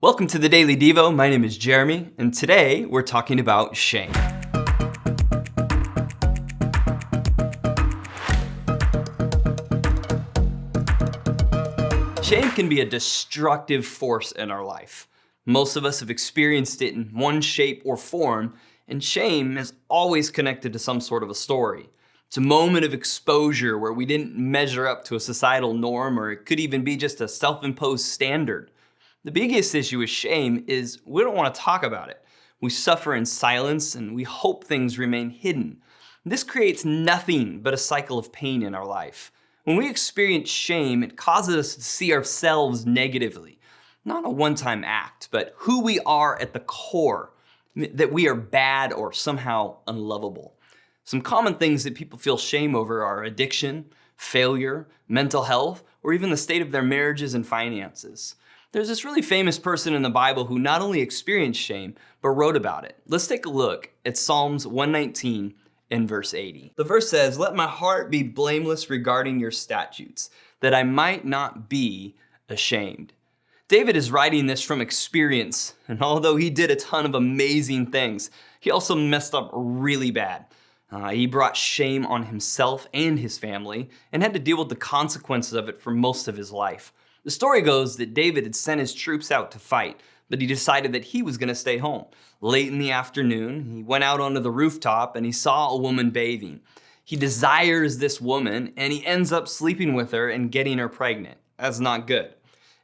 Welcome to the Daily Devo. My name is Jeremy, and today we're talking about shame. Shame can be a destructive force in our life. Most of us have experienced it in one shape or form, and shame is always connected to some sort of a story. It's a moment of exposure where we didn't measure up to a societal norm, or it could even be just a self-imposed standard. The biggest issue with shame is we don't want to talk about it. We suffer in silence and we hope things remain hidden. This creates nothing but a cycle of pain in our life. When we experience shame, it causes us to see ourselves negatively. Not a one-time act, but who we are at the core, that we are bad or somehow unlovable. Some common things that people feel shame over are addiction, failure, mental health, or even the state of their marriages and finances. There's this really famous person in the Bible who not only experienced shame, but wrote about it. Let's take a look at Psalms 119 and verse 80. The verse says, "Let my heart be blameless regarding your statutes, that I might not be ashamed." David is writing this from experience, and although he did a ton of amazing things, he also messed up really bad. He brought shame on himself and his family, and had to deal with the consequences of it for most of his life. The story goes that David had sent his troops out to fight, but he decided that he was going to stay home. Late in the afternoon, he went out onto the rooftop and he saw a woman bathing. He desires this woman and he ends up sleeping with her and getting her pregnant. That's not good.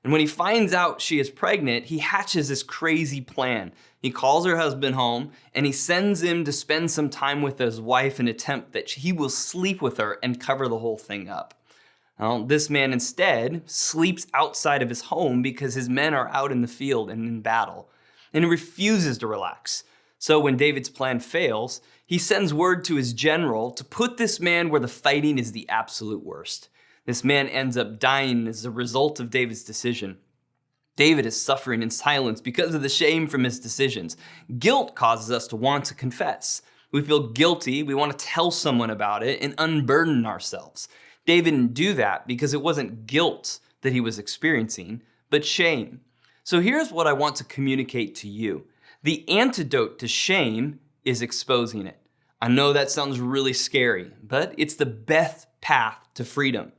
And when he finds out she is pregnant, he hatches this crazy plan. He calls her husband home and he sends him to spend some time with his wife in an attempt that he will sleep with her and cover the whole thing up. Well, this man instead sleeps outside of his home because his men are out in the field and in battle, and he refuses to relax. So when David's plan fails, he sends word to his general to put this man where the fighting is the absolute worst. This man ends up dying as a result of David's decision. David is suffering in silence because of the shame from his decisions. Guilt causes us to want to confess. We feel guilty, we want to tell someone about it and unburden ourselves. David didn't do that because it wasn't guilt that he was experiencing, but shame. So here's what I want to communicate to you. The antidote to shame is exposing it. I know that sounds really scary, but it's the best path to freedom.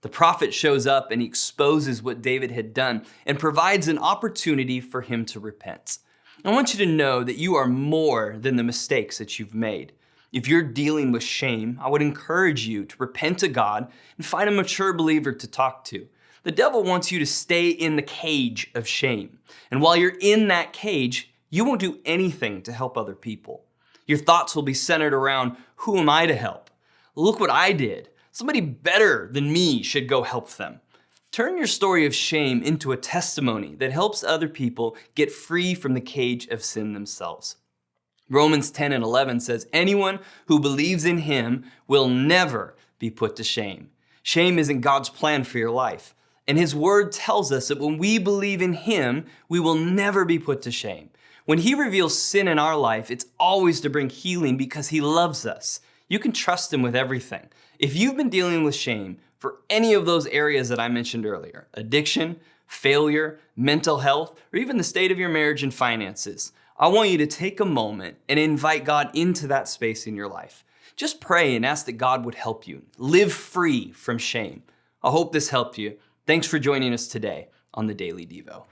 The prophet shows up and he exposes what David had done and provides an opportunity for him to repent. I want you to know that you are more than the mistakes that you've made. If you're dealing with shame, I would encourage you to repent to God and find a mature believer to talk to. The devil wants you to stay in the cage of shame. And while you're in that cage, you won't do anything to help other people. Your thoughts will be centered around, who am I to help? Look what I did. Somebody better than me should go help them. Turn your story of shame into a testimony that helps other people get free from the cage of sin themselves. Romans 10 and 11 says, anyone who believes in him will never be put to shame. Shame isn't God's plan for your life. And his word tells us that when we believe in him, we will never be put to shame. When he reveals sin in our life, it's always to bring healing because he loves us. You can trust him with everything. If you've been dealing with shame for any of those areas that I mentioned earlier, addiction, failure, mental health, or even the state of your marriage and finances, I want you to take a moment and invite God into that space in your life. Just pray and ask that God would help you live free from shame. I hope this helped you. Thanks for joining us today on the Daily Devo.